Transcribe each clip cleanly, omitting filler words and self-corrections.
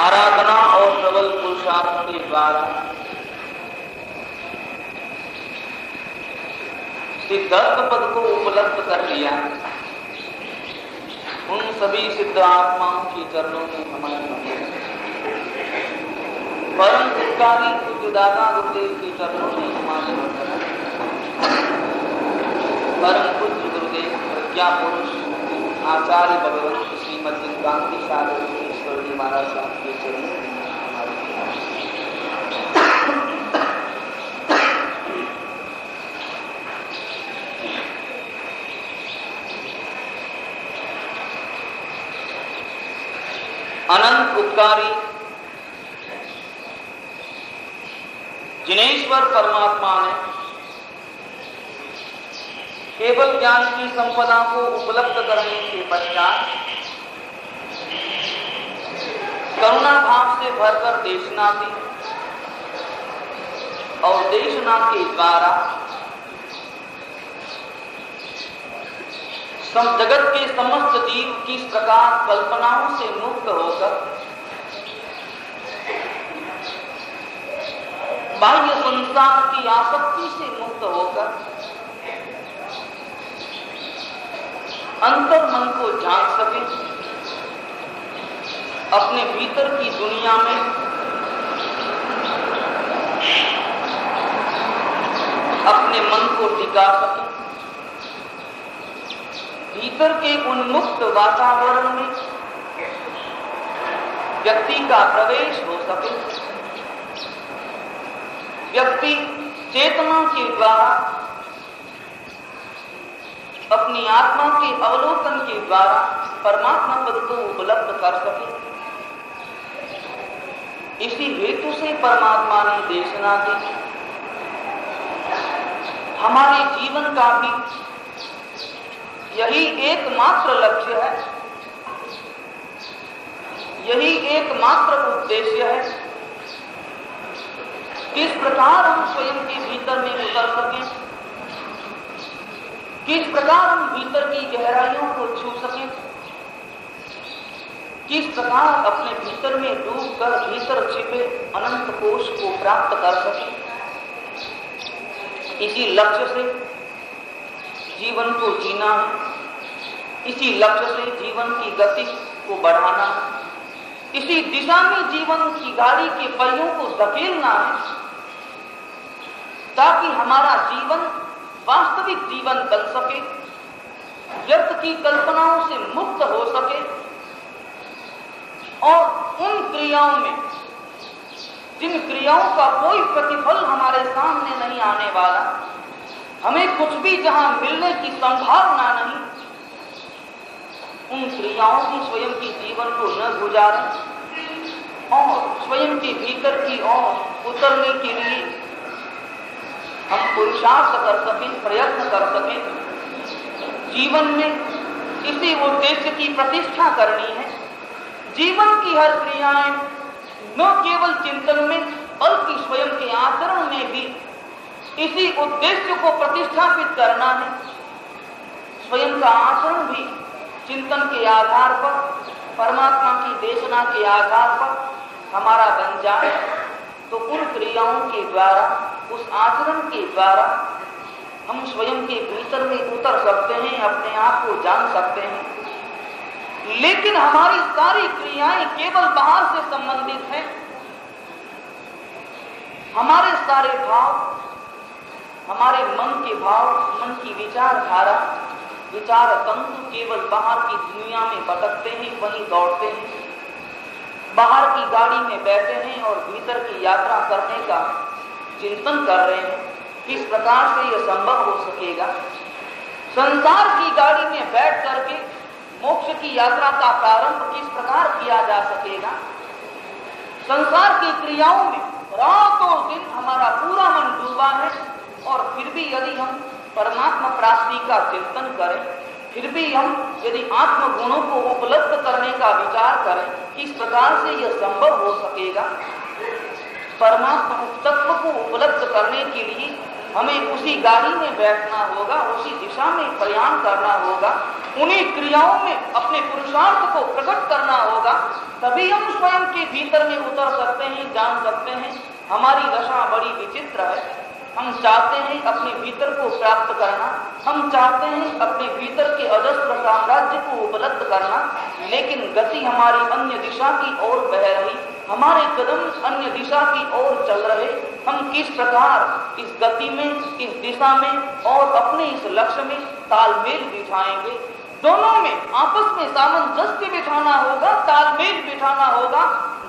आराधना और प्रबल पुरुषार्थ के द्वारा सिद्धार्थ पद को उपलब्ध कर लिया। उन सभी सिद्ध आत्माओं के चरणों में हमारे परम हितकारी पूज्य दादा गुरुदेव के चरणों में हमारे परम पूज्य गुरुदेव प्रज्ञा पुरुष आचार्य भगवान श्रीमद कांति सागर ईश्वर जी महाराज साहब के चरणों में अनंत उपकारी जिनेश्वर परमात्मा ने केवल ज्ञान की संपदा को उपलब्ध करने के पश्चात करुणा भाव से भरकर देशना दी और देशना के द्वारा जगत के समस्त जीव किस प्रकार कल्पनाओं से मुक्त होकर बाह्य संसार की आसक्ति से मुक्त होकर अंतर मन को जान सके, अपने भीतर की दुनिया में अपने मन को टिका सके, भीतर के उन्मुक्त वातावरण में व्यक्ति का प्रवेश हो सके, व्यक्ति चेतना के द्वारा अपनी आत्मा के अवलोकन के द्वारा परमात्मा पद को उपलब्ध कर सके। इसी हेतु से परमात्मा ने देशना दी। हमारे जीवन का भी यही एकमात्र लक्ष्य है, यही एकमात्र उद्देश्य है, किस प्रकार हम स्वयं के भीतर में उतर सकें, किस प्रकार हम भीतर की गहराइयों को छू सकें, किस प्रकार अपने भीतर में डूबकर भीतर छिपे अनंत कोश को प्राप्त कर सकें। इसी लक्ष्य से जीवन को जीना है, इसी लक्ष्य से जीवन की गति को बढ़ाना है, इसी दिशा में जीवन की गाड़ी के पहियों को धकेलना है, ताकि हमारा जीवन वास्तविक जीवन बन सके, व्यर्थ की कल्पनाओं से मुक्त हो सके और उन क्रियाओं में जिन क्रियाओं का कोई प्रतिफल हमारे सामने नहीं आने वाला, हमें कुछ भी जहां मिलने की संभावना नहीं, उन क्रियाओं की स्वयं के जीवन को न गुजारें और स्वयं के भीतर की ओर उतरने के लिए हम पुरुषार्थ कर सकें, प्रयत्न कर सकें। जीवन में इसी उद्देश्य की प्रतिष्ठा करनी है। जीवन की हर क्रियाएं न केवल चिंतन में बल्कि स्वयं के आचरण में भी इसी उद्देश्य को प्रतिष्ठापित करना है। स्वयं का आचरण भी चिंतन के आधार पर, परमात्मा की देशना के आधार पर हमारा बन जाए तो उन क्रियाओं के द्वारा, उस आचरण के द्वारा हम स्वयं के भीतर में उतर सकते हैं, अपने आप को जान सकते हैं। लेकिन हमारी सारी क्रियाएं केवल बाहर से संबंधित हैं। हमारे सारे भाव, हमारे मन के भाव, मन की विचारधारा, विचार तंतु केवल बाहर की दुनिया में भटकते हैं, वहीं दौड़ते हैं, बाहर की गाड़ी में बैठे हैं और भीतर की यात्रा करने का चिंतन कर रहे हैं। किस प्रकार से यह संभव हो सकेगा? संसार की गाड़ी में बैठ करके मोक्ष की यात्रा का प्रारंभ किस प्रकार किया जा सकेगा? संसार की क्रियाओं में रातों दिन हमारा पूरा मन डूबा है और फिर भी यदि हम परमात्मा प्राप्ति का चिंतन करें, फिर भी हम यदि आत्म गुणों को उपलब्ध करने का विचार करें, किस प्रकार से यह संभव हो सकेगा? परमात्मा तत्व को उपलब्ध करने के लिए हमें उसी गाड़ी में बैठना होगा, उसी दिशा में प्रयाण करना होगा, उन्हीं क्रियाओं में अपने पुरुषार्थ को प्रकट करना होगा, तभी हम स्वयं के भीतर में उतर सकते हैं, जान सकते हैं। हमारी दशा बड़ी विचित्र है। हम चाहते हैं अपने भीतर को प्राप्त करना, हम चाहते हैं अपने भीतर के अजस्त्र साम्राज्य को उपलब्ध करना, लेकिन गति हमारी अन्य दिशा की ओर बह रही, हमारे कदम अन्य दिशा की ओर चल रहे। हम किस प्रकार इस गति में, इस दिशा में और अपने इस लक्ष्य में तालमेल बिठाएंगे? दोनों में आपस में सामंजस्य बिठाना होगा, तालमेल बिठाना होगा।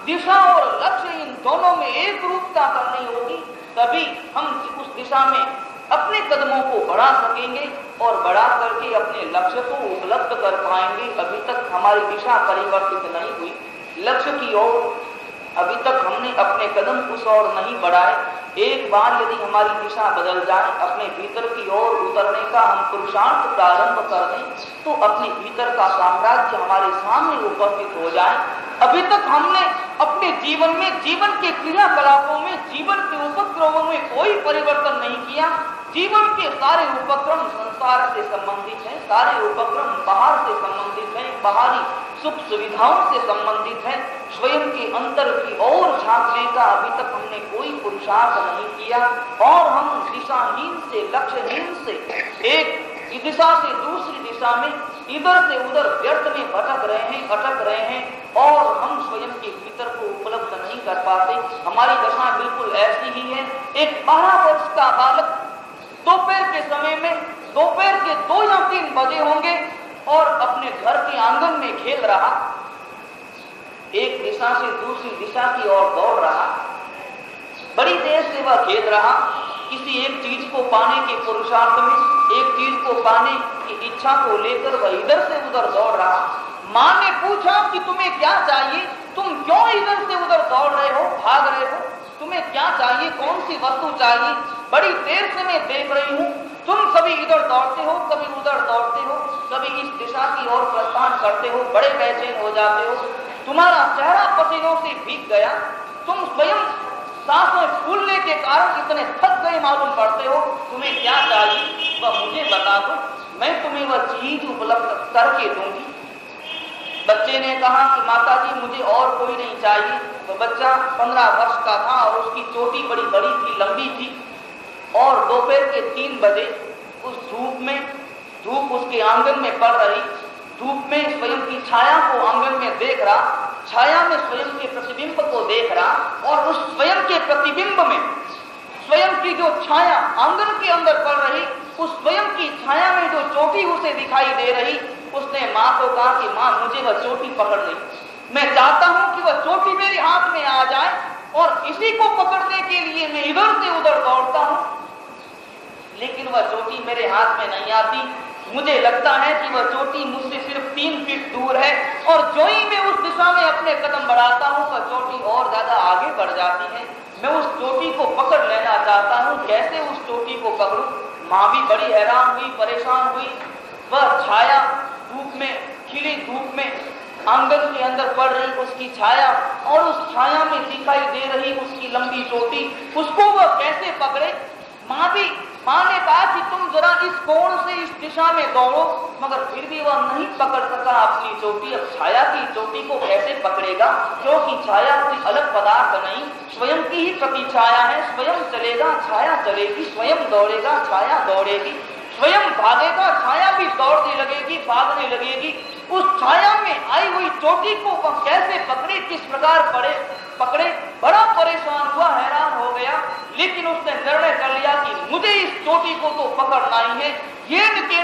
दिशा और लक्ष्य इन दोनों में एक रूपता करनी होगी, तभी हम उस दिशा में अपने कदमों को बढ़ा सकेंगे और बढ़ा करके अपने लक्ष्य को उपलब्ध कर पाएंगे। अभी तक हमारी दिशा परिवर्तित नहीं हुई, लक्ष्य की ओर अभी तक हमने अपने कदम उस ओर नहीं बढ़ाए। एक बार यदि हमारी दिशा बदल जाए, अपने भीतर की ओर उतरने का हम पुरुषार्थ प्रारंभ कर दें, तो अपने भीतर का साम्राज्य हमारे सामने उपस्थित हो जाए। अभी तक हमने अपने जीवन में, जीवन के क्रियाकलापों में, जीवन के उपक्रमों में कोई परिवर्तन नहीं किया। जीवन के सारे उपक्रम संसार से संबंधित हैं, सारे उपक्रम बाहर से संबंधित हैं, बाहरी सुख सुविधाओं से संबंधित है। स्वयं के अंतर की ओर झांकने का अभी तक हमने कोई पुरुषार्थ नहीं किया और हम दिशाहीन से, लक्ष्यहीन से एक दिशा से दूसरी दिशा में, इधर से उधर व्यर्थ में भटक रहे हैं, अटक रहे हैं और हम स्वयं के भीतर को उपलब्ध नहीं कर पाते। हमारी दशा बिल्कुल ऐसी ही है। एक 12 वर्ष का बालक दोपहर के समय में, दोपहर के 2 या 3 बजे होंगे और अपने घर के आंगन में खेल रहा, एक दिशा से दूसरी दिशा की ओर दौड़ रहा, बड़ी देर से वह खेल रहा, किसी एक चीज को पाने के पुरुषार्थ में, एक चीज को पाने की इच्छा को लेकर वह इधर से उधर दौड़ रहा। मां ने पूछा कि तुम्हें क्या चाहिए, तुम क्यों इधर से उधर दौड़ रहे हो, भाग रहे हो, तुम्हें क्या चाहिए, कौन सी वस्तु चाहिए? बड़ी देर से मैं देख रही हूं, तुम कभी इधर दौड़ते हो, कभी उधर दौड़ते हो, कभी इस दिशा की ओर प्रस्थान करते हो, बड़े बेचैन हो जाते हो, तुम्हारा चेहरा पसीनों से भीग गया, तुम स्वयं सांसें फूलने के कारण इतने थक गए मालूम पड़ते हो, तुम्हें क्या चाहिए वह मुझे बता दो, मैं तुम्हें वह चीज उपलब्ध करके दूंगी। बच्चे ने कहा कि माता जी मुझे और कोई नहीं चाहिए। तो बच्चा 15 वर्ष का था और उसकी चोटी बड़ी बड़ी थी, लंबी थी और दोपहर के 3 बजे उस धूप में, धूप उसके आंगन में पड़ रही, धूप में स्वयं की छाया को आंगन में देख रहा, छाया में स्वयं के प्रतिबिंब को देख रहा और उस स्वयं के प्रतिबिंब में स्वयं की जो छाया आंगन के अंदर पड़ रही, उस स्वयं की छाया में जो चोटी उसे दिखाई दे रही, उसने मां को कहा कि मां मुझे वह चोटी पकड़ ले, मैं चाहता हूं कि वह चोटी मेरे हाथ में आ जाए और इसी को पकड़ने के लिए मैं इधर से उधर दौड़ता हूं, लेकिन वह चोटी मेरे हाथ में नहीं आती। मुझे लगता है कि वह चोटी मुझसे सिर्फ 3 फीट दूर है और जो ही मैं उस दिशा में अपने कदम बढ़ाता हूं, वह चोटी और ज्यादा आगे बढ़ जाती है। मैं उस चोटी को पकड़ लेना चाहता हूं, कैसे उस चोटी को पकड़ूं? मां भी बड़ी हैरान हुई, परेशान हुई। वह छाया धूप में, खिली धूप में आंगन के अंदर पड़ रही उसकी छाया और उस छाया में दिखाई दे रही उसकी लंबी चोटी, उसको वह कैसे पकड़े? मां ने कहा कि तुम जरा इस कोण से इस दिशा में दौड़ो, मगर फिर भी वह नहीं पकड़ सका अपनी चोटी। अब छाया की चोटी को कैसे पकड़ेगा, क्योंकि छाया कोई अलग पदार्थ नहीं, स्वयं की ही प्रति छाया है। स्वयं चलेगा, छाया चलेगी, स्वयं दौड़ेगा, छाया दौड़ेगी, स्वयं भागेगा, छाया भी दौड़ने लगेगी, भागने लगेगी। उस छाया में आई हुई चोटी को वह कैसे पकड़े, किस प्रकार पकड़े? बड़ा परेशान हुआ, हैरान हो गया, लेकिन उसने निर्णय कर लिया कि मुझे इस चोटी को तो पकड़ना ही है। ये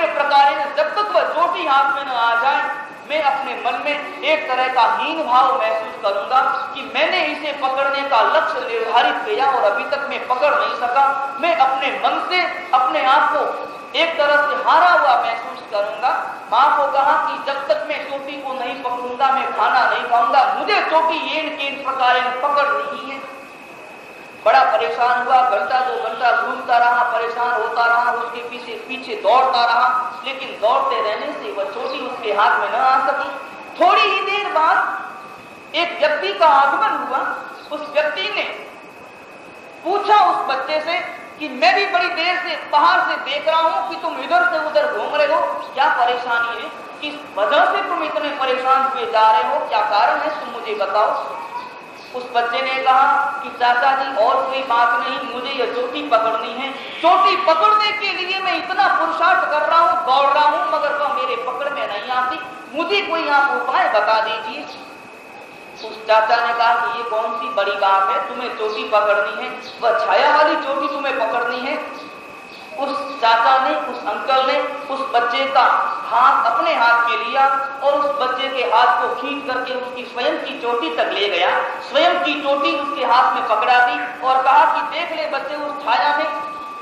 प्रकार जब तक वह चोटी हाथ में न आ जाए, मैं अपने मन में एक तरह का हीन भाव महसूस करूंगा कि मैंने इसे पकड़ने का लक्ष्य निर्धारित किया और अभी तक मैं पकड़ नहीं सका। मैं अपने मन से अपने आप को एक तरह से हारा हुआ महसूस करूंगा। मां को कहा कि जब तक मैं चोटी को नहीं पकड़ूंगा मैं खाना नहीं खाऊंगा, मुझे चोटी ये प्रकार पकड़नी ही है। बड़ा परेशान हुआ, घंटा 2 घंटा घूमता रहा, परेशान होता रहा, उसके पीछे पीछे दौड़ता रहा, लेकिन दौड़ते रहने से वह चोटी उसके हाथ में न आ सकी। थोड़ी ही देर बाद एक व्यक्ति का आगमन हुआ। उस व्यक्ति ने पूछा उस बच्चे से कि मैं भी बड़ी देर से बाहर से देख रहा हूं कि तुम इधर से उधर घूम रहे हो, क्या परेशानी है? किस वजह से तुम इतने परेशान हुए जा रहे हो, क्या कारण है, तुम मुझे बताओ। उस बच्चे ने कहा कि चाचा जी और कोई बात नहीं, मुझे ये चोटी पकड़नी है। चोटी पकड़ने के लिए मैं इतना पुरुषार्थ कर रहा हूँ, दौड़ रहा हूँ, मगर वह मेरे पकड़ में नहीं आती, मुझे कोई आप उपाय बता दीजिए। उस चाचा ने कहा कि ये कौन सी बड़ी बात है, तुम्हें चोटी पकड़नी है, वह छाया वाली चोटी तुम्हें पकड़नी है। उस चाचा ने, उस अंकल ने उस बच्चे का हाथ अपने हाथ में लिया और उस बच्चे के हाथ को खींच करके उसकी स्वयं की चोटी तक ले गया, स्वयं की चोटी उसके हाथ में पकड़ा दी और कहा कि देख ले बच्चे, उस छाया में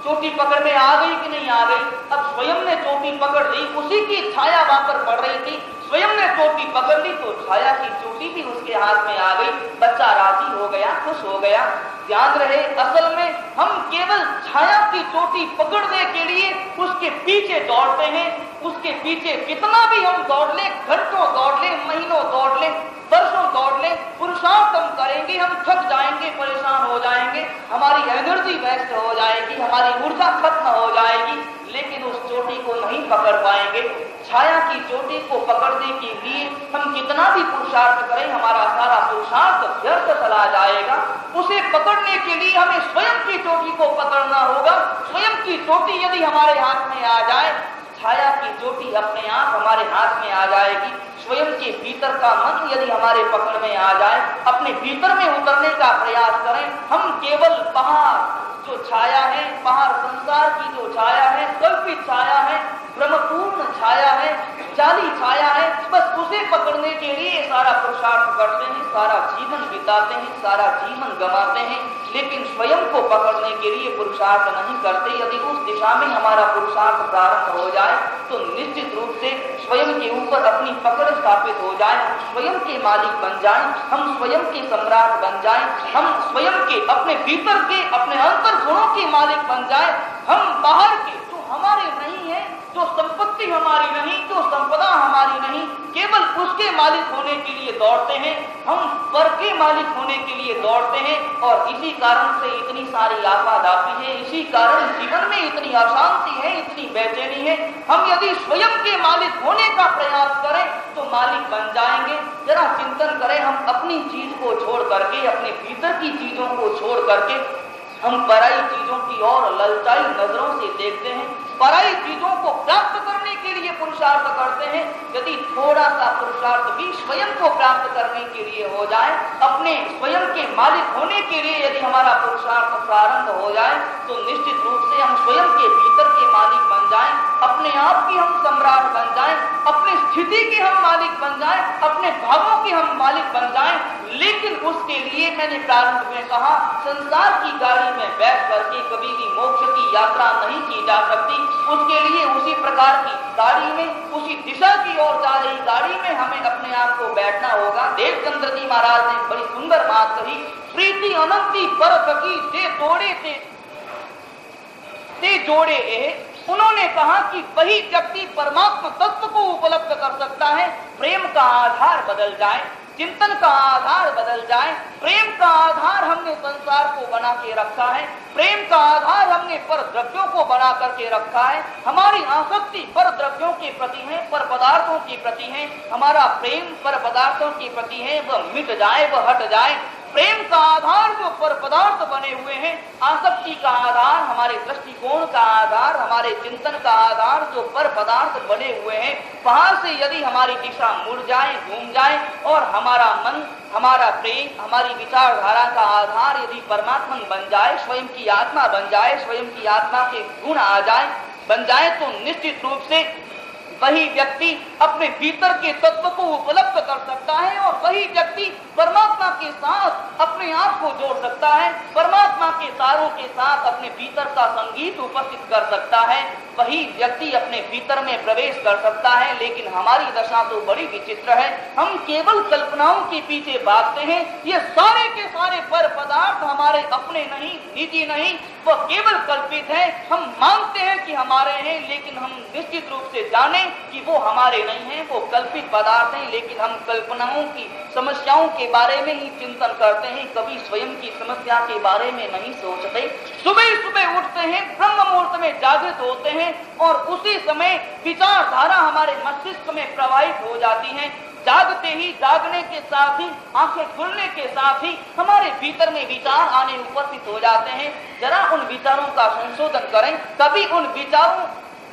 चोटी पकड़ में आ गई कि नहीं आ गई। अब स्वयं ने चोटी पकड़ ली, उसी की छाया वहां पर पड़ रही थी, स्वयं ने चोटी पकड़ ली तो छाया की चोटी भी उसके हाथ में आ गई। बच्चा राजी हो गया, खुश हो गया। ध्यान रहे, असल में हम केवल छाया की चोटी पकड़ने के लिए उसके पीछे दौड़ते हैं। उसके पीछे कितना भी हम दौड़ ले, घंटों दौड़ ले, महीनों दौड़ ले, वर्षों दौड़ ले, पुरुषार्थ हम करेंगे, हम थक जाएंगे, परेशान हो जाएंगे, हमारी एनर्जी वेस्ट हो जाएगी, हमारी ऊर्जा खत्म हो जाएगी, लेकिन उस चोटी को नहीं पकड़ पाएंगे। छाया की चोटी को पकड़ने के लिए हम कितना भी पुरुषार्थ करें, हमारा सारा पुरुषार्थ व्यर्थ चला जाएगा। उसे पकड़ने के लिए हमें स्वयं की चोटी को पकड़ना होगा। स्वयं की चोटी यदि हमारे हाथ में आ जाए, छाया की चोटी अपने आप हमारे हाथ में आ जाएगी। स्वयं के भीतर का मन यदि हमारे पकड़ में आ जाए, अपने भीतर में उतरने का प्रयास करें, हम केवल बाहर जो छाया है, बाहर संसार की जो छाया है, कल्पित छाया है, ब्रह्मपूर्ण छाया है, जाली छाया है, बस उसे पकड़ने के लिए सारा पुरुषार्थ करते हैं, सारा जीवन बिताते हैं, सारा जीवन गंवाते हैं, लेकिन स्वयं को पकड़ने के लिए पुरुषार्थ नहीं करते। यदि उस दिशा में हमारा पुरुषार्थ प्रारंभ हो जाए तो निश्चित रूप से स्वयं के ऊपर अपनी पकड़ स्थापित हो जाए, हम स्वयं के मालिक बन जाएं, हम स्वयं के सम्राट बन जाएं, हम स्वयं के अपने भीतर के अपने अंतर गुणों के मालिक बन जाएं। हम बाहर के जो हमारे नहीं है, जो संपत्ति हमारी नहीं, जो संपदा हमारी नहीं, केवल उसके मालिक होने के लिए दौड़ते हैं, हम पर के मालिक होने के लिए दौड़ते हैं। और इसी कारण से इतनी सारी आपादापी है, इसी कारण जीवन में इतनी अशांति है, इतनी बेचैनी है। हम यदि स्वयं के मालिक होने का प्रयास करें तो मालिक बन जाएंगे। जरा चिंतन करें, हम अपनी चीज को छोड़ करके, अपने भीतर की चीजों को छोड़ करके हम पराई चीजों की ओर ललचाई नजरों से देखते हैं, पराई चीजों को प्राप्त करने के लिए पुरुषार्थ करते हैं। यदि थोड़ा सा पुरुषार्थ भी स्वयं को प्राप्त करने के लिए हो जाए, अपने स्वयं के मालिक होने के लिए यदि हमारा पुरुषार्थ प्रारंभ हो जाए तो निश्चित रूप से हम स्वयं के भीतर के मालिक बन जाएं, अपने आप की हम सम्राट बन जाएं, अपनी स्थिति के हम मालिक बन जाएं, अपने भावों के हम मालिक बन जाएं। लेकिन उसके लिए मैंने प्रारंभ में कहा, संसार की गाड़ी में बैठ करके कभी भी मोक्ष की यात्रा नहीं की जा सकती। उसके लिए उसी प्रकार की गाड़ी में, उसी दिशा की ओर जा रही गाड़ी में हमें अपने आप को बैठना होगा। देवचंद्र जी महाराज ने बड़ी सुंदर बात कही, प्रीति अनंती पर सकी से तोड़े से जोड़े। उन्होंने कहा कि वही व्यक्ति परमात्मा तत्व को उपलब्ध कर सकता है। प्रेम का आधार बदल जाए, चिंतन का आधार बदल जाए। प्रेम का आधार हमने संसार को बना के रखा है, प्रेम का आधार हमने पर द्रव्यों को बना करके रखा है। हमारी आसक्ति पर द्रव्यों के प्रति है, पर पदार्थों के प्रति है। हमारा प्रेम पर पदार्थों के प्रति है, वह मिट जाए, वह हट जाए। प्रेम का आधार जो पर पदार्थ बने हुए हैं, आसक्ति का आधार, हमारे दृष्टिकोण का आधार, हमारे चिंतन का आधार जो पर पदार्थ बने हुए हैं, वहां से यदि हमारी दिशा मुड़ जाए, घूम जाए और हमारा मन, हमारा प्रेम, हमारी विचारधारा का आधार यदि परमात्मा बन जाए, स्वयं की आत्मा बन जाए, स्वयं की आत्मा के गुण आ जाए, बन जाए, तो निश्चित रूप से वही व्यक्ति अपने भीतर के तत्व को उपलब्ध कर सकता है और वही व्यक्ति परमात्मा के साथ अपने आप को जोड़ सकता है, परमात्मा के तारों के साथ अपने भीतर का संगीत उपस्थित कर सकता है। वही व्यक्ति अपने भीतर में प्रवेश कर सकता है। लेकिन हमारी दशा तो बड़ी विचित्र है, हम केवल कल्पनाओं के पीछे भागते हैं। ये सारे के सारे पर पदार्थ हमारे अपने नहीं, निजी नहीं, वह केवल कल्पित है। हम मानते हैं कि हमारे हैं, लेकिन हम निश्चित रूप से जाने कि वो हमारे नहीं हैं, वो कल्पित पदार्थ हैं। लेकिन हम कल्पनाओं की, समस्याओं के बारे में ही चिंतन करते हैं, कभी स्वयं की समस्या के बारे में नहीं सोचते। सुबह सुबह उठते हैं, ब्रह्म मुहूर्त में जागृत होते हैं और उसी समय विचारधारा हमारे मस्तिष्क में प्रवाहित हो जाती है। जागते ही, जागने के साथ ही, आंखें खुलने के साथ ही हमारे भीतर में विचार आने उपस्थित हो जाते हैं। जरा उन विचारों का संशोधन करें, कभी उन विचारों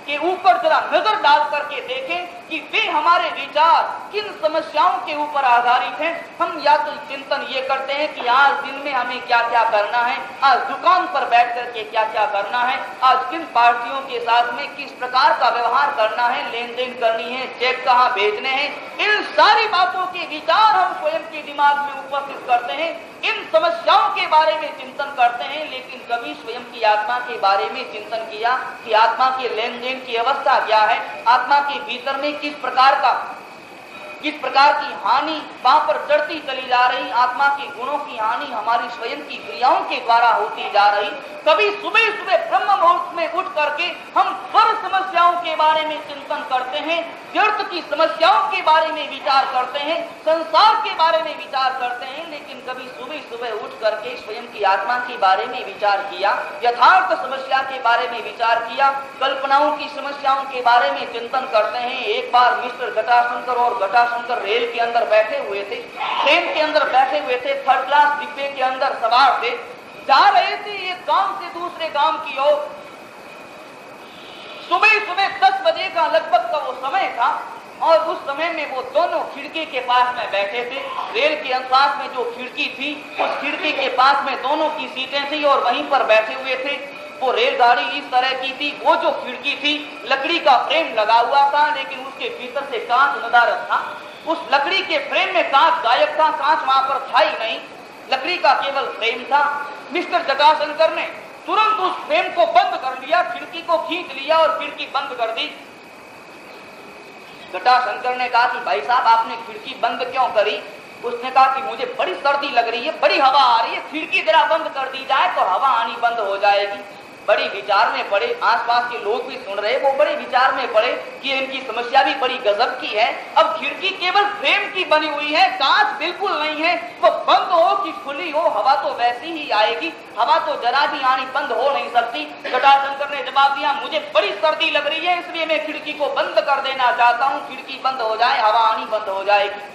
के ऊपर जरा नजर डाल करके देखें कि वे हमारे विचार किन समस्याओं के ऊपर आधारित हैं। हम या तो चिंतन ये करते हैं कि आज दिन में हमें क्या क्या करना है, आज दुकान पर बैठ करके क्या क्या करना है, आज किन पार्टियों के साथ में किस प्रकार का व्यवहार करना है, लेन देन करनी है, चेक कहाँ भेजने हैं। इन सारी बातों के विचार हम स्वयं के दिमाग में उपस्थित करते हैं, इन समस्याओं के बारे में चिंतन करते हैं, लेकिन कभी स्वयं की आत्मा के बारे में चिंतन किया कि आत्मा के लेन देन की अवस्था क्या है, आत्मा के भीतर में किस प्रकार की हानि वहां पर चढ़ती चली जा रही, आत्मा के गुणों की हानि हमारी स्वयं की क्रियाओं के द्वारा होती जा रही। कभी सुबह सुबह ब्रह्म मुहूर्त में उठ करके हम स्वर समस्याओं के बारे में चिंतन करते हैं, व्यर्थ की समस्याओं के बारे में विचार करते हैं, संसार के बारे में विचार करते हैं, लेकिन कभी सुबह सुबह उठ करके स्वयं की आत्मा के बारे में विचार किया, यथार्थ समस्या के बारे में विचार किया, कल्पनाओं की समस्याओं के बारे में चिंतन करते हैं। एक बार मिस्टर जटाशंकर और घटाशंकर रेल के अंदर बैठे हुए थे, ट्रेन के अंदर बैठे हुए थे, थर्ड क्लास डिब्बे के अंदर सवार थे, जा रहे थे एक गांव से दूसरे गांव की ओर। सुबह सुबह 10 बजे का लगभग का वो समय था और उस समय में वो दोनों खिड़की के पास में बैठे थे। रेल के पास में जो खिड़की थी, उस खिड़की के पास में दोनों की सीटें थी और वहीं पर बैठे हुए थे। वो रेलगाड़ी इस तरह की थी, वो जो खिड़की थी लकड़ी का फ्रेम लगा हुआ था, लेकिन उसके भीतर से कांच नदारत था। उस लकड़ी के फ्रेम में कांच गायब था, कांच वहां पर था ही नहीं, लकड़ी का केवल फ्रेम था। मिस्टर जटाशंकर ने तुरंत उस फ्रेम को बंद कर लिया, खिड़की को खींच लिया और खिड़की बंद कर दी। जटाशंकर ने कहा कि भाई साहब आपने खिड़की बंद क्यों करी? उसने कहा कि मुझे बड़ी सर्दी लग रही है, बड़ी हवा आ रही है, खिड़की जरा बंद कर दी जाए तो हवा आनी बंद हो जाएगी। बड़ी विचार में पड़े, आसपास के लोग भी सुन रहे, वो बड़े विचार में पड़े कि इनकी समस्या भी बड़ी गजब की है। अब खिड़की केवल फ्रेम की बनी हुई है, कांच बिल्कुल नहीं है, वो बंद हो कि खुली हो हवा तो वैसी ही आएगी, हवा तो जरा भी आनी बंद हो नहीं सकती। जटाशंकर ने जवाब दिया मुझे बड़ी सर्दी लग रही है, इसलिए मैं खिड़की को बंद कर देना चाहता हूँ, खिड़की बंद हो जाए हवा आनी बंद हो जाएगी।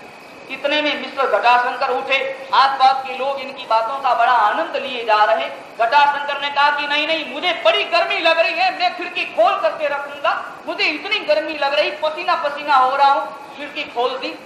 इतने में मिस्टर घटाशंकर उठे, आसपास के लोग इनकी बातों का बड़ा आनंद लिए जा रहे। घटाशंकर ने कहा कि नहीं नहीं, मुझे बड़ी गर्मी लग रही है, मैं खिड़की खोल करके रखूंगा, मुझे इतनी गर्मी लग रही, पसीना पसीना हो रहा हूँ। खिड़की खोल दी।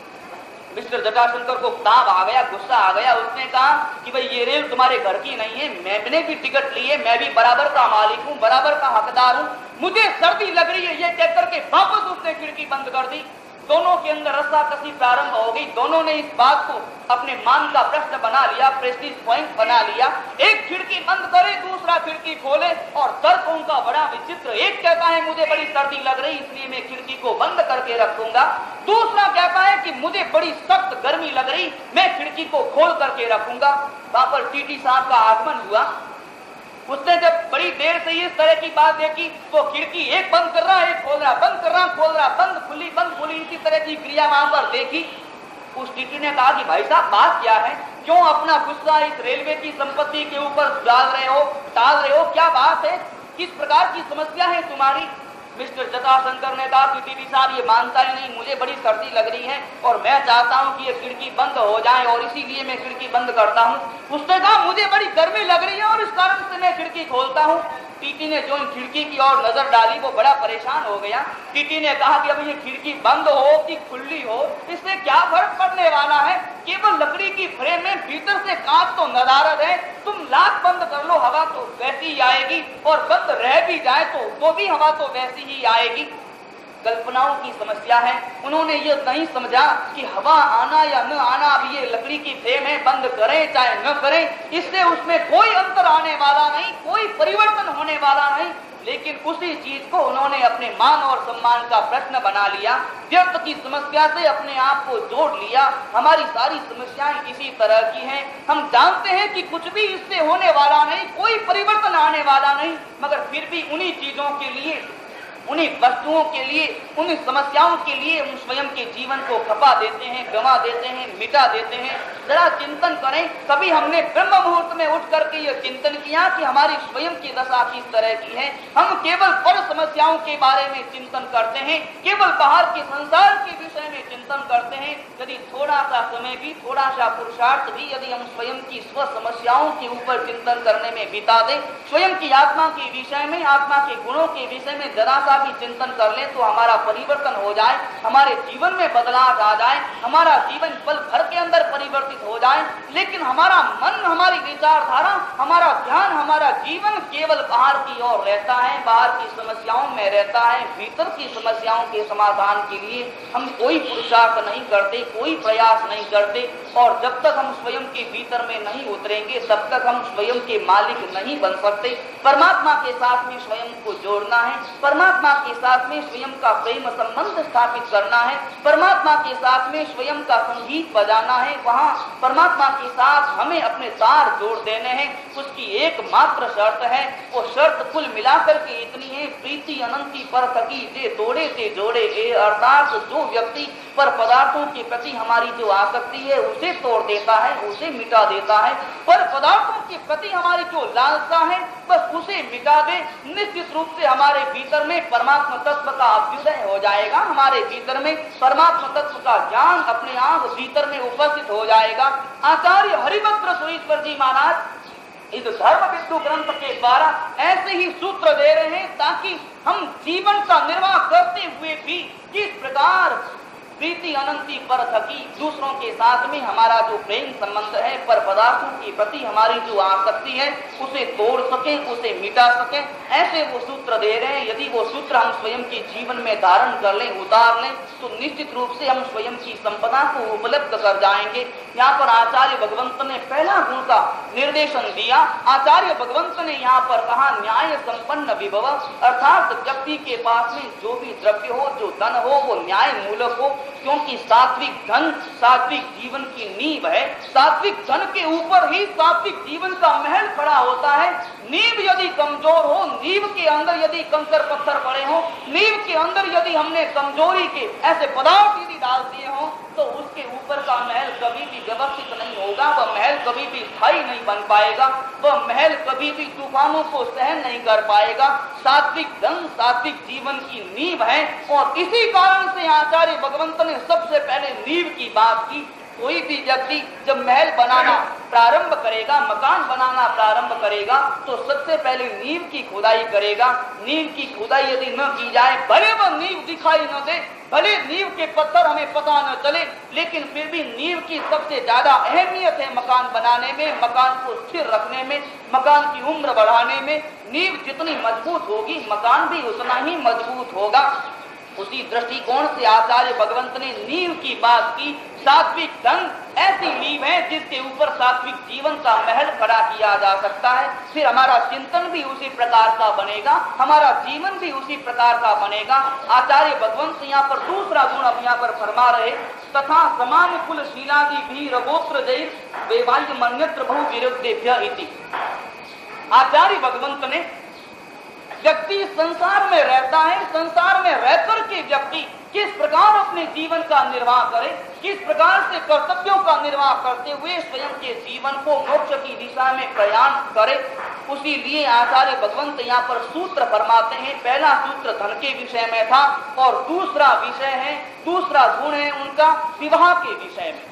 मिस्टर जटाशंकर को ताव आ गया, गुस्सा आ गया। उसने कहा कि भाई ये रेल तुम्हारे घर की नहीं है, मैंने भी टिकट ली है, मैं भी बराबर का मालिक हूँ, बराबर का हकदार हूँ, मुझे सर्दी लग रही है, ये कह करके वापस उसने खिड़की बंद कर दी। दोनों के अंदर रस्साकसी प्रारंभ हो गई। दोनों ने इस बात को अपने मान का प्रश्न बना लिया, प्रेस्टीज पॉइंट बना लिया। एक खिड़की बंद करे, दूसरा खिड़की खोले और तर्क उनका बड़ा विचित्र। एक कहता है मुझे बड़ी सर्दी लग रही इसलिए मैं खिड़की को बंद करके रखूंगा, दूसरा कहता है कि मुझे बड़ी सख्त गर्मी लग रही, मैं खिड़की को खोल करके रखूंगा। वहां पर टीटी साहब का आगमन हुआ। उसने जब बड़ी देर से इस तरह की बात देखी तो खिड़की एक बंद कर रहा है, एक खोल रहा, बंद कर रहा, खोल रहा, बंद खुली, इसी तरह की क्रिया वहां पर देखी। उस टीटी ने कहा कि भाई साहब बात क्या है, क्यों अपना गुस्सा इस रेलवे की संपत्ति के ऊपर डाल रहे हो, टाल रहे हो, क्या बात है, किस प्रकार की समस्या है तुम्हारी? मिस्टर जटाशंकर ने कहा कि टीटी साहब ये मानता ही नहीं, मुझे बड़ी सर्दी लग रही है और मैं चाहता हूं कि ये खिड़की बंद हो जाए और इसीलिए मैं खिड़की बंद करता हूं। उसने कहा मुझे बड़ी गर्मी लग रही है और इस कारण से मैं खिड़की खोलता हूं। टीटी ने जो खिड़की की ओर नजर डाली वो बड़ा परेशान हो गया। टीटी ने कहा कि अब ये खिड़की बंद हो कि खुली हो इससे क्या फर्क पड़ने वाला है, केवल लकड़ी की फ्रेम में भीतर से कांच तो नदारद है, तुम लाख बंद कर लो हवा तो वैसी ही आएगी और बंद रह भी जाए तो भी हवा तो वैसी ही आएगी। कल्पनाओं की समस्या है। उन्होंने ये नहीं समझा कि हवा आना या न आना, अब ये लकड़ी की फ्रेम है, बंद करें चाहे न करें, इससे उसमें कोई अंतर आने वाला नहीं, कोई परिवर्तन होने वाला नहीं। लेकिन उसी चीज को उन्होंने अपने मान और सम्मान का प्रश्न बना लिया, व्यर्थ की समस्या से अपने आप को जोड़ लिया। हमारी सारी समस्याएं इसी तरह की हैं। हम जानते हैं कि कुछ भी इससे होने वाला नहीं, कोई परिवर्तन आने वाला नहीं, मगर फिर भी उन्हीं चीजों के लिए उन्हीं वस्तुओं के लिए, उन्हीं समस्याओं के लिए हम स्वयं के जीवन को खपा देते हैं, गंवा देते हैं, मिटा देते हैं। जरा चिंतन करें, कभी हमने ब्रह्म मुहूर्त में उठ करके यह चिंतन किया कि हमारी स्वयं की दशा किस तरह की है? हम केवल पर समस्याओं के बारे में चिंतन करते हैं, केवल बाहर के संसार के विषय में चिंतन करते हैं। यदि थोड़ा सा समय भी, थोड़ा सा पुरुषार्थ भी यदि हम स्वयं की स्व समस्याओं के ऊपर चिंतन करने में बिता दें, स्वयं की आत्मा के विषय में, आत्मा के गुणों के विषय में जरा सा भी चिंतन कर लें, तो हमारा परिवर्तन हो जाए, हमारे जीवन में बदलाव आ जाए, हमारा जीवन पल भर के अंदर परिवर्तित हो जाए। लेकिन हमारा मन, हमारी विचारधारा, हमारा ध्यान, हमारा जीवन केवल बाहर की ओर रहता है, बाहर की समस्याओं में रहता है। भीतर की समस्याओं के समाधान के लिए हम कोई पुरुषार्थ नहीं करते, कोई प्रयास नहीं करते। और जब तक हम स्वयं के भीतर में नहीं उतरेंगे, तब तक हम स्वयं के मालिक नहीं बन सकते। परमात्मा के साथ में स्वयं को जोड़ना है, परमात्मा के साथ में स्वयं का प्रेम संबंध स्थापित करना है, परमात्मा के साथ में स्वयं का संगीत बजाना है। वहां परमात्मा के साथ हमें अपने तार जोड़ देने हैं। उसकी एकमात्र शर्त है, वो शर्त कुल मिलाकर के इतनी है, प्रीति अनंती पर थकी जे तोड़े से जोड़े ए। अर्थात जो व्यक्ति पर पदार्थों के प्रति हमारी जो आसक्ति है उसे तोड़ देता है, उसे मिटा देता है, पर पदार्थों के प्रति हमारी जो लालसा है बस उसे मिटा दे, निश्चित रूप से हमारे भीतर में परमात्मा तत्व का अभ्युदय हो जाएगा। हमारे भीतर में परमात्मा तत्व का ज्ञान अपने आप भीतर में उपस्थित हो जाएगा। आचार्य हरिभद्र सुरीश्वर जी महाराज इस धर्म विद्यु ग्रंथ के द्वारा ऐसे ही सूत्र दे रहे हैं, ताकि हम जीवन का निर्वाह करते हुए भी किस प्रकार प्रीति अनंती पर थकी, दूसरों के साथ में हमारा जो प्रेम संबंध है, पर पदार्थों के प्रति हमारी जो आसक्ति है, उसे तोड़ सके, उसे मिटा सके, ऐसे वो सूत्र दे रहे हैं। यदि वो सूत्र हम स्वयं के जीवन में धारण कर लें, उतार लें, तो निश्चित रूप से हम स्वयं की संपदा को उपलब्ध कर जाएंगे। यहाँ पर आचार्य भगवंत ने पहला गुण का निर्देशन दिया। आचार्य भगवंत ने यहाँ पर कहा न्याय संपन्न विभव, अर्थात व्यक्ति के पास में जो भी द्रव्य हो, जो धन हो, वो न्याय मूलक हो, क्योंकि सात्विक धन सात्विक जीवन की नींव है। सात्विक धन के ऊपर ही सात्विक जीवन का महल खड़ा होता है। नींव यदि कमजोर हो, नींव के अंदर यदि कंकर पत्थर पड़े हो, नींव के अंदर यदि हमने कमजोरी के ऐसे पदार्थ यदि डाल दिए हो, तो उसके ऊपर का महल कभी भी व्यवस्थित नहीं होगा, वह महल कभी भी स्थायी नहीं बन पाएगा, वह महल कभी भी तूफानों को सहन नहीं कर पाएगा। सात्विक धन सात्विक जीवन की नींव है, और इसी कारण से आचार्य भगवंत ने सबसे पहले नींव की बात की। कोई भी व्यक्ति जब महल बनाना प्रारंभ करेगा, मकान बनाना प्रारंभ करेगा, तो सबसे पहले नींव की खुदाई करेगा। नींव की खुदाई यदि न की जाए, भले वह नींव दिखाई न दे, भले नींव के पत्थर हमें पता न चले, लेकिन फिर भी नींव की सबसे ज्यादा अहमियत है मकान बनाने में, मकान को स्थिर रखने में, मकान की उम्र बढ़ाने में। नींव जितनी मजबूत होगी, मकान भी उतना ही मजबूत होगा। उसी दृष्टिकोण से आचार्य भगवंत ने नींव की बात की। सात्विक धन ऐसी नींव है जिसके ऊपर सात्विक जीवन का महल खड़ा किया जा सकता है। फिर हमारा चिंतन भी उसी प्रकार का बनेगा, हमारा जीवन भी उसी प्रकार का बनेगा। आचार्य भगवंत यहाँ पर दूसरा गुण अब यहाँ पर फरमा रहे, तथा समान कुल शीलादि भी रगोत्र जैर वैवाह्य मन्यत्र बहु विरुद्धेभ्य इति। आचार्य भगवंत ने व्यक्ति संसार में रहता है, संसार में रहकर के व्यक्ति किस प्रकार अपने जीवन का निर्वाह करे, किस प्रकार से कर्तव्यों का निर्वाह करते हुए स्वयं के जीवन को मोक्ष की दिशा में प्रयाण करे, उसी लिए आचार्य भगवंत यहाँ पर सूत्र फरमाते हैं। पहला सूत्र धन के विषय में था, और दूसरा विषय है, दूसरा गुण है उनका विवाह के विषय में।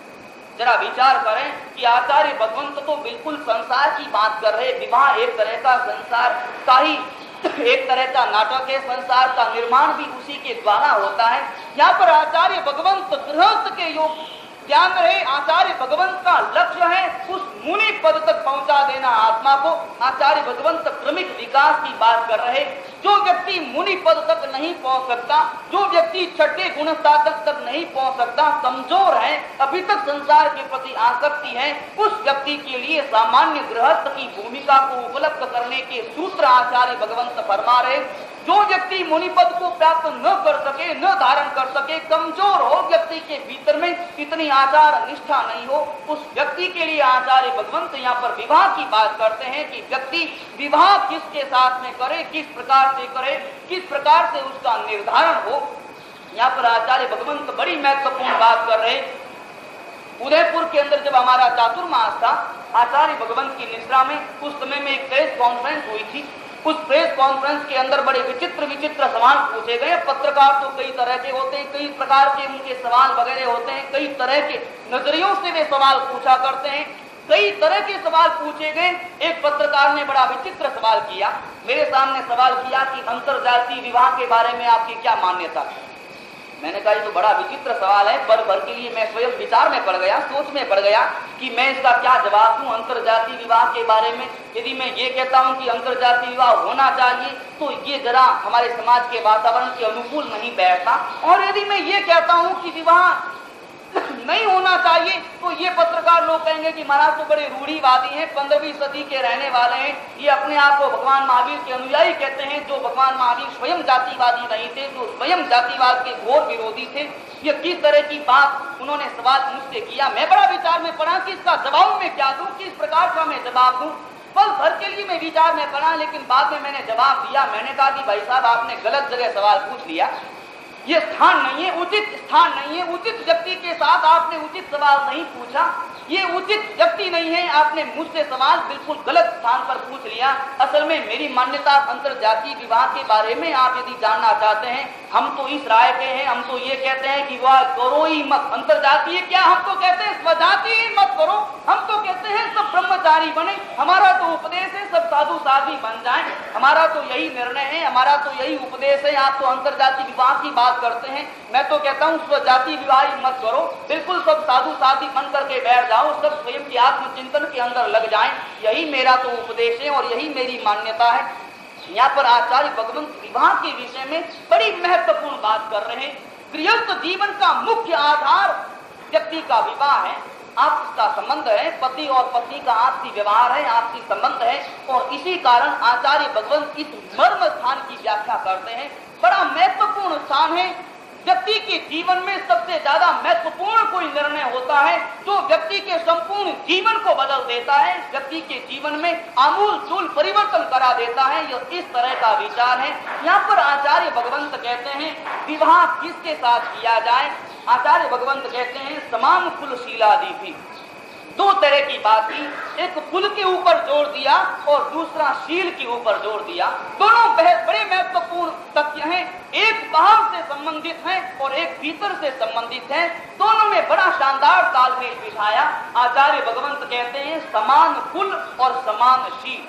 जरा विचार करें कि आचार्य भगवंत तो बिल्कुल संसार की बात कर रहे। विवाह एक तरह का संसार का ही एक तरह का नाटक है, संसार का निर्माण भी उसी के द्वारा होता है। यहाँ पर आचार्य भगवंत गृहस्थ के योग ध्यान रहे, आचार्य भगवंत का लक्ष्य है उस मुनि पद तक पहुंचा देना आत्मा को। आचार्य भगवंत क्रमिक विकास की बात कर रहे। जो व्यक्ति मुनि पद तक नहीं पहुंच सकता, जो व्यक्ति छठे गुण साधक तक नहीं पहुंच सकता, कमजोर है, अभी तक संसार के प्रति आसक्ति है, उस व्यक्ति के लिए सामान्य गृहस्थ की भूमिका को उपलब्ध करने के सूत्र आचार्य भगवंत फरमा रहे। जो व्यक्ति मुनि पद को प्राप्त न कर सके, न धारण कर सके, कमजोर हो, व्यक्ति के भीतर में इतनी आचार निष्ठा नहीं हो, उस व्यक्ति व्यक्ति के लिए आचार्य भगवंत यहाँ पर विवाह की बात करते हैं कि व्यक्ति विवाह किसके साथ में करे, किस प्रकार से करे, किस प्रकार से उसका निर्धारण हो। यहाँ पर आचार्य भगवंत बड़ी महत्वपूर्ण बात कर रहे हैं। उदयपुर के अंदर जब हमारा चातुर्मास था, आचार्य भगवंत की निश्रा में उस समय में एक प्रेस कॉन्फ्रेंस हुई थी। उस प्रेस कॉन्फ्रेंस के अंदर बड़े विचित्र विचित्र सवाल पूछे गए। पत्रकार तो कई तरह के होते हैं, कई प्रकार के उनके सवाल वगैरह होते हैं, कई तरह के नजरियों से वे सवाल पूछा करते हैं, कई तरह के सवाल पूछे गए। एक पत्रकार ने बड़ा विचित्र सवाल किया, मेरे सामने सवाल किया कि अंतरजातीय विवाह के बारे में आपकी क्या मान्यता है। मैंने कहा ये तो बड़ा विचित्र सवाल है, पर भर के लिए मैं स्वयं विचार में पड़ गया, सोच में पड़ गया कि मैं इसका क्या जवाब दूं। अंतरजातीय विवाह के बारे में यदि मैं ये कहता हूं कि अंतरजातीय विवाह होना चाहिए तो ये जरा हमारे समाज के वातावरण के अनुकूल नहीं बैठता, और यदि मैं ये कहता हूं कि विवाह नहीं होना चाहिए तो ये पत्रकार लोग कहेंगे कि महाराज तो बड़े रूढ़िवादी हैं, 15वीं सदी के रहने वाले हैं, ये अपने आप को भगवान महावीर के अनुयायी कहते हैं, जो भगवान महावीर स्वयं जातिवादी नहीं थे, जो स्वयं जातिवाद के घोर विरोधी थे। ये किस तरह की बात उन्होंने सवाल मुझसे किया। मैं बड़ा विचार में पड़ा कि इसका जवाब मैं क्या दूं, किस प्रकार का मैं जवाब दूं। पल भर के लिए मैं विचार में पड़ा, लेकिन बाद में मैंने जवाब दिया। मैंने कहा कि भाई साहब आपने गलत जगह सवाल पूछ लिया, ये स्थान नहीं है, उचित स्थान नहीं है, उचित व्यक्ति के साथ आपने उचित सवाल नहीं पूछा, ये उचित व्यक्ति नहीं है, आपने मुझसे सवाल बिल्कुल गलत स्थान पर पूछ लिया। असल में मेरी मान्यता अंतरजातीय विवाह के बारे में आप यदि जानना चाहते हैं, हम तो इस राय के हैं, हम तो ये कहते हैं कि विवाह करो ही मत। अंतरजातीय क्या, हम तो कहते हैं स्वजातीय ही मत करो, हम तो कहते हैं सब ब्रह्मचारी बने, हमारा तो उपदेश है सब साधु साध्वी बन जाएं, हमारा तो यही निर्णय है, हमारा तो यही उपदेश है। आप तो अंतरजातीय विवाह की बात करते हैं, मैं तो कहता हूं स्वजातीय विवाह ही मत करो, बिल्कुल सब साधु साध्वी बन करके बैठ जाओ, सब स्वयं के आत्मचिंतन के अंदर लग जाएं, यही मेरा तो उपदेश है और यही मेरी मान्यता है। यहाँ पर आचार्य भगवंत विवाह के विषय में बड़ी महत्वपूर्ण बात कर रहे हैं। गृहस्थ जीवन का मुख्य आधार व्यक्ति का विवाह है, आपका संबंध है, पति और पत्नी का आपसी व्यवहार है, आपसी संबंध है, और इसी कारण आचार्य भगवंत इस मर्म स्थान की व्याख्या करते हैं। बड़ा महत्वपूर्ण स्थान है। व्यक्ति के जीवन में सबसे ज्यादा महत्वपूर्ण कोई निर्णय होता है जो व्यक्ति के संपूर्ण जीवन को बदल देता है, व्यक्ति के जीवन में आमूल चूल परिवर्तन करा देता है। यह इस तरह का विचार है। यहाँ पर आचार्य भगवंत कहते हैं विवाह किसके साथ किया जाए। आचार्य भगवंत कहते हैं समान कुलशीलादि भी। दो तरह की बात की, एक कुल के ऊपर जोर दिया और दूसरा शील के ऊपर जोर दिया। दोनों बड़े महत्वपूर्ण तथ्य हैं, एक बाहर से संबंधित है और एक भीतर से संबंधित है। दोनों में बड़ा शानदार तालमेल बिठाया। आचार्य भगवंत कहते हैं समान कुल और समान शील,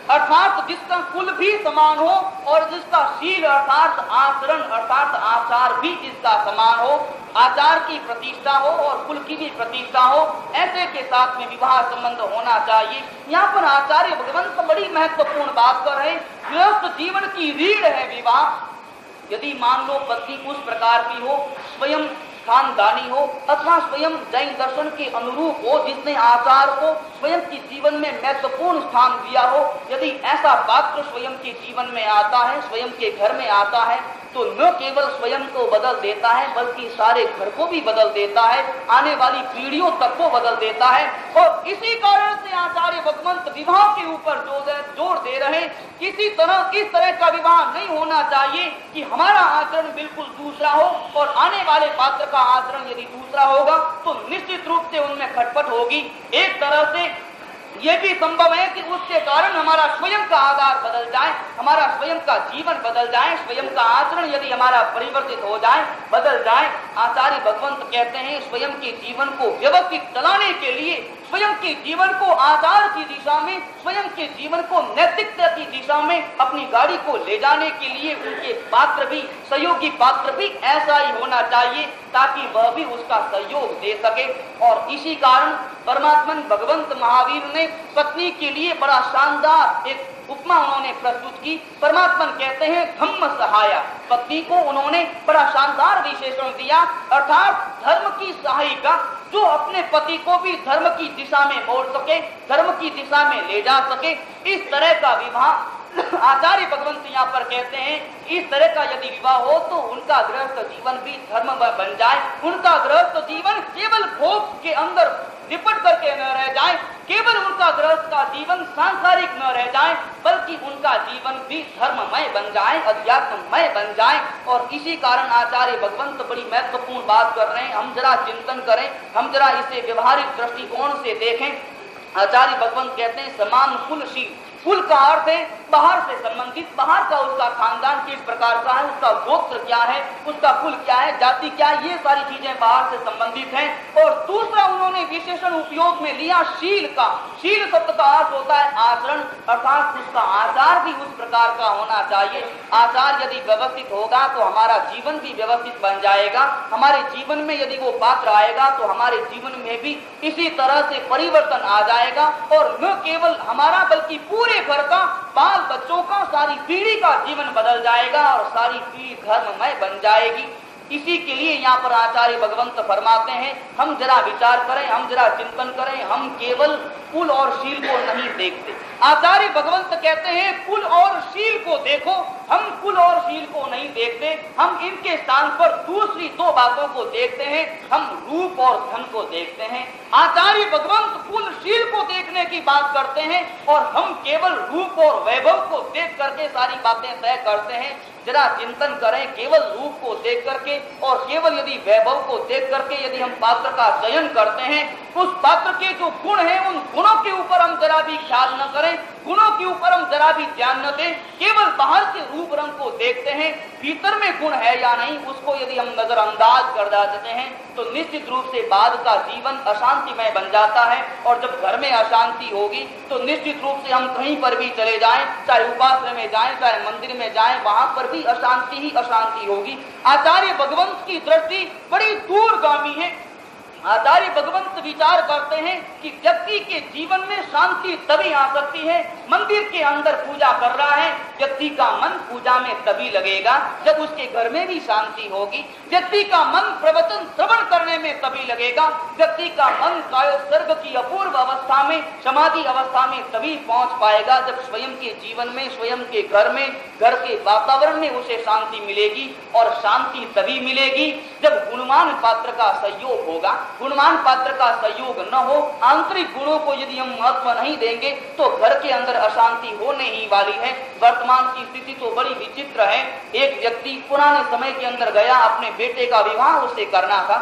अर्थात जिसका कुल भी समान हो और जिसका शील अर्थात आचरण अर्थात आचार भी जिसका समान हो, आचार की प्रतिष्ठा हो और कुल की भी प्रतिष्ठा हो, ऐसे के साथ में विवाह संबंध होना चाहिए। यहाँ पर आचार्य भगवंत बड़ी महत्वपूर्ण बात कर रहे हैं। गृहस्थ जीवन की रीढ़ है विवाह। यदि मान लो पत्नी उस प्रकार की हो, स्वयं खानदानी हो अथवा स्वयं जैन दर्शन के अनुरूप हो, जिसने आचार को स्वयं के जीवन में महत्वपूर्ण स्थान दिया हो, यदि ऐसा पात्र स्वयं के जीवन में आता है, स्वयं के घर में आता है, तो न केवल स्वयं को बदल देता है बल्कि सारे घर को भी बदल देता है, आने वाली पीढ़ियों तक को बदल देता है। और इसी कारण से आचार्य भगवंत विवाह के ऊपर जोर दे रहे हैं। किसी तरह इस तरह का विवाह नहीं होना चाहिए कि हमारा आचरण बिल्कुल दूसरा हो और आने वाले पात्र का आचरण यदि दूसरा होगा तो निश्चित रूप से उनमें खटपट होगी। एक तरह से यह भी संभव है कि उसके कारण हमारा स्वयं का आधार बदल जाए, हमारा स्वयं का जीवन बदल जाए, स्वयं का आचरण यदि हमारा परिवर्तित हो जाए, बदल जाए। आचार्य भगवंत कहते हैं स्वयं के जीवन को व्यवस्थित चलाने के लिए, स्वयं के जीवन को आचार की दिशा में, स्वयं के जीवन को नैतिकता की दिशा में अपनी गाड़ी को ले जाने के लिए उनके पात्र भी, सहयोगी पात्र भी ऐसा ही होना चाहिए ताकि वह भी उसका सहयोग दे सके। और इसी कारण परमात्मन भगवंत महावीर ने पत्नी के लिए बड़ा शानदार एक उपमा उन्होंने प्रस्तुत की। परमात्मन कहते हैं धम्म सहाया, पत्नी को उन्होंने बड़ा शानदार विशेषण दिया, अर्थात धर्म की सहायिका, जो अपने पति को भी धर्म की दिशा में मोड़ सके, धर्म की दिशा में ले जा सके। इस तरह का विवाह आचार्य भगवंत यहाँ पर कहते हैं इस तरह का यदि विवाह हो तो उनका गृहस्थ जीवन भी धर्म बन जाए, उनका गृहस्थ जीवन केवल भोग के अंदर लिपट करके न रह जाए, केवल उनका गृहस्थ का जीवन सांसारिक न रह जाए, बल्कि उनका जीवन भी धर्ममय बन जाए, अध्यात्ममय बन जाए। और इसी कारण आचार्य भगवंत बड़ी महत्वपूर्ण बात कर रहे हैं। हम जरा चिंतन करें, हम जरा इसे व्यवहारिक दृष्टिकोण से देखें। आचार्य भगवंत कहते हैं समान कुलशील। कुल का अर्थ है बाहर से संबंधित, बाहर का उसका खानदान किस प्रकार का है, उसका गोत्र क्या है, उसका कुल क्या है, जाति क्या है, ये सारी चीजें बाहर से संबंधित हैं। और दूसरा उन्होंने विशेषण उपयोग में लिया शील का। शील शब्द का अर्थ होता है आचरण, अर्थात उसका आचार भी उस प्रकार का होना चाहिए। आचार यदि व्यवस्थित होगा तो हमारा जीवन भी व्यवस्थित बन जाएगा। हमारे जीवन में यदि वो पात्र आएगा तो हमारे जीवन में भी इसी तरह से परिवर्तन आ जाएगा। और न केवल हमारा बल्कि पूरे घर का, बाल बच्चों का, सारी पीढ़ी का जीवन बदल जाएगा और सारी पीढ़ी धर्ममय बन जाएगी। इसी के लिए यहाँ पर आचार्य भगवंत फरमाते हैं हम जरा विचार करें, हम जरा चिंतन करें, हम केवल कुल और शील को नहीं देखते। आचार्य भगवंत कहते हैं कुल और शील को देखो, हम कुल और शील को नहीं देखते, हम इनके स्थान पर दूसरी दो बातों को देखते हैं, हम रूप और धन को देखते हैं। आचार्य भगवंत कुल शील को देखने की बात करते हैं और हम केवल रूप और वैभव को देख करके सारी बातें तय करते हैं। जरा चिंतन करें, केवल रूप को देख करके और केवल यदि वैभव को देख करके यदि हम पात्र का चयन करते हैं, उस पात्र के जो गुण हैं उन गुणों के ऊपर हम जरा भी ख्याल न करें, गुणों के ऊपर हम जरा भी ध्यान न दें, केवल बाहर के रूप रंग को देखते हैं, भीतर में गुण है या नहीं उसको यदि हम नजरअंदाज कर देते हैं तो निश्चित रूप से बाद का जीवन अशांतिमय बन जाता है। और जब घर में अशांति होगी तो निश्चित रूप से हम कहीं पर भी चले जाएं, चाहे उपासना में जाएं, चाहे मंदिर में जाएं, वहां पर भी अशांति ही अशांति होगी। आचार्य भगवंत की दृष्टि बड़ी दूरगामी है। आचार्य भगवंत विचार करते हैं कि व्यक्ति के जीवन में शांति तभी आ सकती है, मंदिर के अंदर पूजा कर रहा है, व्यक्ति का मन पूजा में तभी लगेगा जब उसके घर में भी शांति होगी। व्यक्ति का मन प्रवचन श्रवण करने में तभी लगेगा, व्यक्ति का मन कायोत्सर्ग की अपूर्व अवस्था में, समाधि अवस्था में तभी पहुंच पाएगा जब स्वयं के जीवन में, स्वयं के घर में, घर के वातावरण में उसे शांति मिलेगी। और शांति तभी मिलेगी जब गुणवान पात्र का सहयोग होगा। गुणवान पात्र का सहयोग न हो, आंतरिक गुणों को यदि हम महत्व नहीं देंगे तो घर के अंदर अशांति होने ही वाली है। वर्तमान की स्थिति तो बड़ी विचित्र है। एक व्यक्ति पुराने समय के अंदर गया, अपने बेटे का विवाह उसे करना था।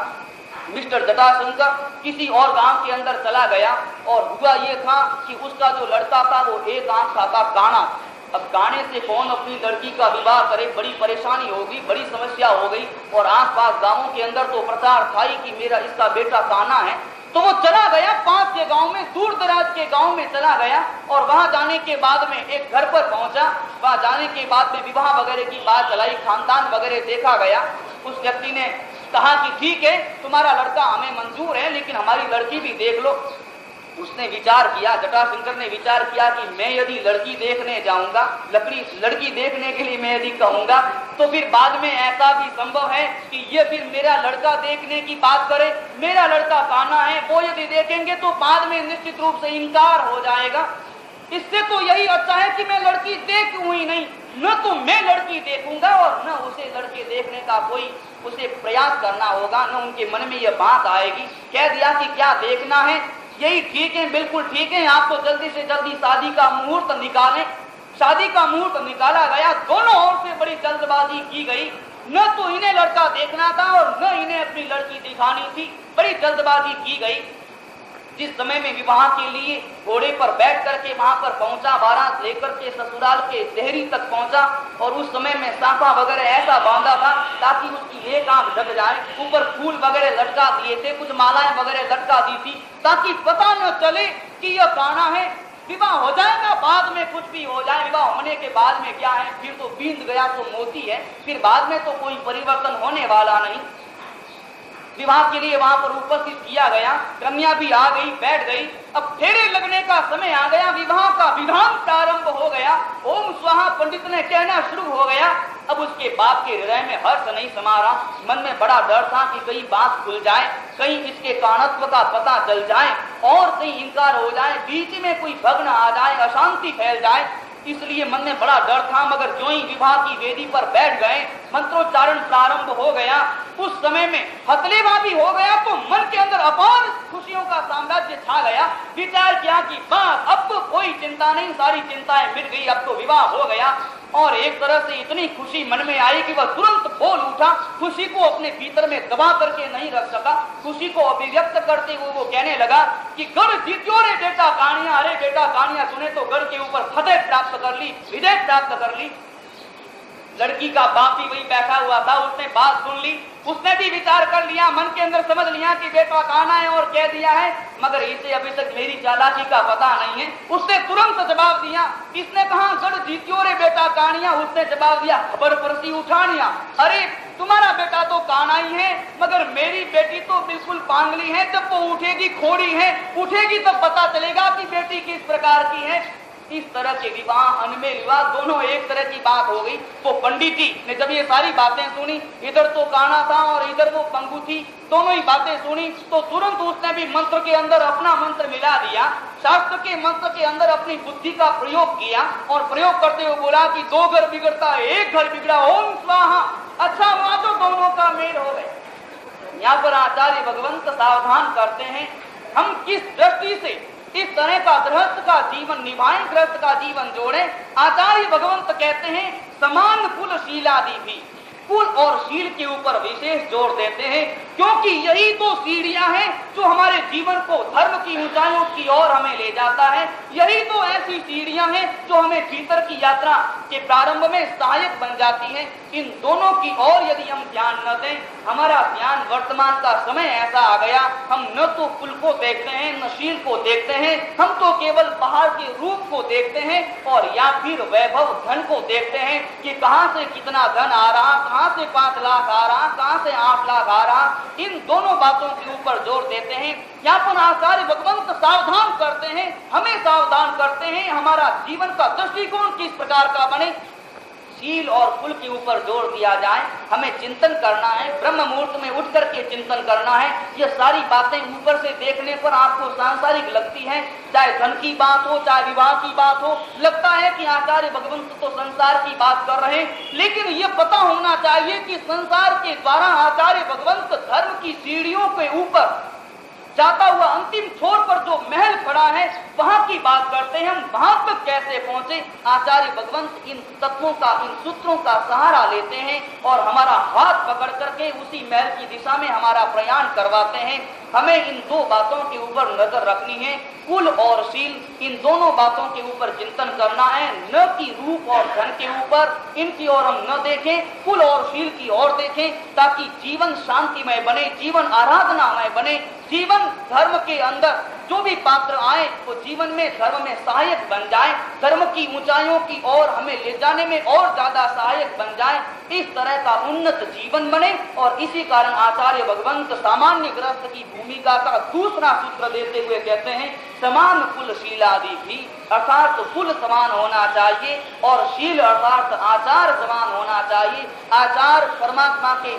मिस्टर जटाशंकर किसी और गांव के अंदर चला गया और हुआ ये था कि उसका जो लड़का था वो एक आंख था काना। अब गाने से कौन अपनी लड़की का विवाह करे, बड़ी परेशानी होगी, बड़ी समस्या हो गई। और आसपास गांवों के अंदर तो प्रचार था ही कि मेरा इसका बेटा काना है। तो वो चला गया पास के गांव में, दूर दराज के गांव में चला गया और वहां जाने के बाद में एक घर पर पहुंचा। वहां जाने के बाद में विवाह वगैरह की बात चलाई, खानदान वगैरह देखा गया। उस व्यक्ति ने कहा कि ठीक है तुम्हारा लड़का हमें मंजूर है, लेकिन हमारी लड़की भी देख लो। उसने विचार किया, जटाशंकर ने विचार किया कि मैं यदि लड़की देखने जाऊंगा, लड़की देखने के लिए मैं यदि कहूंगा तो फिर बाद में ऐसा भी संभव है कि ये फिर मेरा लड़का देखने की बात करे, मेरा लड़का काना है, वो यदि देखेंगे तो बाद में निश्चित रूप से इनकार हो जाएगा। इससे तो यही अच्छा है कि मैं लड़की देखूं ही नहीं, न तो मैं लड़की देखूंगा और न उसे लड़के देखने का कोई उसे प्रयास करना होगा, न उनके मन में यह बात आएगी। कह दिया कि क्या देखना है, यही ठीक है, बिल्कुल ठीक है, आप तो जल्दी से जल्दी शादी का मुहूर्त निकालें। शादी का मुहूर्त निकाला गया, दोनों ओर से बड़ी जल्दबाजी की गई। न तो इन्हें लड़का देखना था और न इन्हें अपनी लड़की दिखानी थी, बड़ी जल्दबाजी की गई। जिस समय में विवाह के लिए घोड़े पर बैठ करके वहां पर पहुंचा, बारात लेकर के ससुराल के देहरी तक पहुंचा और उस समय में साफा वगैरह ऐसा बांधा था ताकि उसकी एक आंख ढक जाए, ऊपर फूल वगैरह लटका दिए थे, कुछ मालाएं वगैरह लटका दी थी ताकि पता न चले कि यह काना है। विवाह हो जाएगा, बाद में कुछ भी हो जाए, विवाह होने के बाद में क्या है, फिर तो बींद गया तो मोती है, फिर बाद में तो कोई परिवर्तन होने वाला नहीं। विवाह के लिए वहां पर उपस्थित किया गया, कन्या भी आ गई, बैठ गई। अब फेरे लगने का समय आ गया, विवाह का विधान प्रारंभ हो गया, ओम स्वाहा पंडित ने कहना शुरू हो गया। अब उसके बाप के हृदय में हर्ष नहीं समा रहा, मन में बड़ा डर था कि कहीं बात खुल जाए, कहीं इसके काणत्व का पता चल जाए और कहीं इनकार हो जाए, बीच में कोई भग्न आ जाए, अशांति फैल जाए। इसलिए मन में बड़ा डर था। मगर जो ही विवाह की वेदी पर बैठ गए, मंत्रोच्चारण प्रारंभ हो गया, उस समय में हथलेवा भी हो गया तो मन के अंदर अपार खुशियों का साम्राज्य छा गया। विचार किया कि बस अब तो कोई चिंता नहीं, सारी चिंताएं मिट गई, अब तो विवाह हो गया। और एक तरह से इतनी खुशी मन में आई कि वह तुरंत बोल उठा। खुशी को अपने भीतर में दबा करके नहीं रख सका। खुशी को अभिव्यक्त करते हुए वो कहने लगा कि गढ़ जीत्यो रे बेटा कहानियां, अरे बेटा कहानियां सुने तो गढ़ के ऊपर फतेह प्राप्त कर ली, विजय प्राप्त कर ली। लड़की का बाप भी वही बैठा हुआ था, उसने बात सुन ली, उसने भी विचार कर लिया, मन के अंदर समझ लिया कि बेटा कहना है और कह दिया है, मगर इसे अभी तक मेरी चालाकी का पता नहीं है। उसने तुरंत जवाब दिया। इसने कहा गढ़ जीत्यो रे बेटा कहानियां, उसने जवाब दिया खबर परसी उठानिया। अरे तुम्हारा बेटा तो काना ही है, मगर मेरी बेटी तो बिल्कुल पांगली है, जब वो उठेगी खोड़ी है, उठेगी तब पता चलेगा कि बेटी किस प्रकार की है। इस तरह के विवाह, अनमेल विवाह दोनों एक तरह की बात हो गई। वो पंडित जी ने जब ये सारी बातें सुनी, इधर तो काना था और इधर वो पंगु थी, दोनों ही बातें सुनी, तो तुरंत उसने भी मंत्र के अंदर अपना मंत्र मिला दिया, शास्त्र के मंत्र के अंदर अपनी बुद्धि का प्रयोग किया और प्रयोग करते हुए बोला कि दो घर बिगड़ता है एक घर बिगड़ा, ओम स्वाहा। अच्छा हुआ तो दोनों का मेल हो गए। यहाँ पर आचार्य भगवंत सावधान करते हैं, हम किस दृष्टि से इस तरह का गृहस्थ का जीवन निभाएं, गृहस्थ का जीवन जोड़े। आचार्य भगवंत कहते हैं समान कुल शीलादि भी, कुल और शील के ऊपर विशेष जोर देते हैं, क्योंकि यही तो सीढ़ियां हैं जो हमारे जीवन को धर्म की ऊंचाइयों की ओर हमें ले जाता है। यही तो ऐसी सीढ़ियां हैं जो हमें भीतर की यात्रा के प्रारंभ में सहायक बन जाती हैं। इन दोनों की ओर यदि हम ध्यान न दें, हमारा ध्यान वर्तमान का समय ऐसा आ गया, हम न तो कुल को देखते हैं न शील को देखते हैं, हम तो केवल बाहर के रूप को देखते हैं और या फिर वैभव धन को देखते हैं कि कहां से कितना धन आ रहा, कहां से 5 लाख आ रहा, कहां से 8 लाख आ रहा। इन दोनों बातों के ऊपर जोर देते हैं। यहाँ पर आचार्य भगवंत सावधान करते हैं, हमें सावधान करते हैं, हमारा जीवन का दृष्टिकोण किस प्रकार का बने। शील और कुल के ऊपर जोर दिया जाए, हमें चिंतन करना है, ब्रह्म मुहूर्त में उठ करके चिंतन करना है। ये सारी बातें ऊपर से देखने पर आपको सांसारिक लगती हैं, चाहे धन की बात हो, चाहे विवाह की बात हो, लगता है कि आचार्य भगवंत तो संसार की बात कर रहे हैं। लेकिन ये पता होना चाहिए कि संसार के द्वारा आचार्य भगवंत धर्म की सीढ़ियों के ऊपर जाता हुआ अंतिम छोर पर जो महल खड़ा है वहां की बात करते हैं। हम वहां तक कैसे पहुंचे, आचार्य भगवंत इन तत्वों का, इन सूत्रों का सहारा लेते हैं और हमारा हाथ पकड़ करके उसी महल की दिशा में हमारा प्रयाण करवाते हैं। हमें इन दो बातों के ऊपर नजर रखनी है, कुल और शील, इन दोनों बातों के ऊपर चिंतन करना है, न कि रूप और धन के ऊपर। इनकी ओर हम न देखें, कुल और शील की ओर देखें, ताकि जीवन शांतिमय बने, जीवन आराधनामय बने, जीवन धर्म के अंदर जो भी पात्र आए वो जीवन में धर्म में सहायक बन जाए, धर्म की ऊंचाइयों की ओर हमें ले जाने में और ज्यादा सहायक बन जाए। इस तरह का उन्नत जीवन बने। और इसी कारण आचार्य भगवंत सामान्य गृहस्थ की भूमिका का दूसरा सूत्र देते हुए कहते हैं समान कुल शीलादि भी, अर्थात कुल समान होना चाहिए और शील अर्थात आचार समान होना चाहिए। आचार परमात्मा के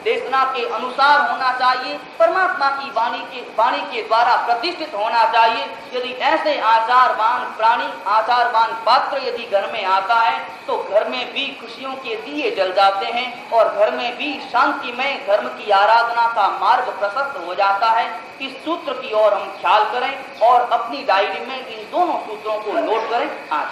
देशना के अनुसार होना चाहिए, परमात्मा की वाणी के द्वारा प्रतिष्ठित होना चाहिए। यदि ऐसे आचारवान प्राणी, आचारवान पात्र यदि घर में आता है तो घर में भी खुशियों के दिए जल जाते हैं और घर में भी शांतिमय धर्म की आराधना का मार्ग प्रशस्त हो जाता है। इस सूत्र की ओर हम ख्याल करें और अपनी डायरी में इन दोनों सूत्रों को नोट करें। आज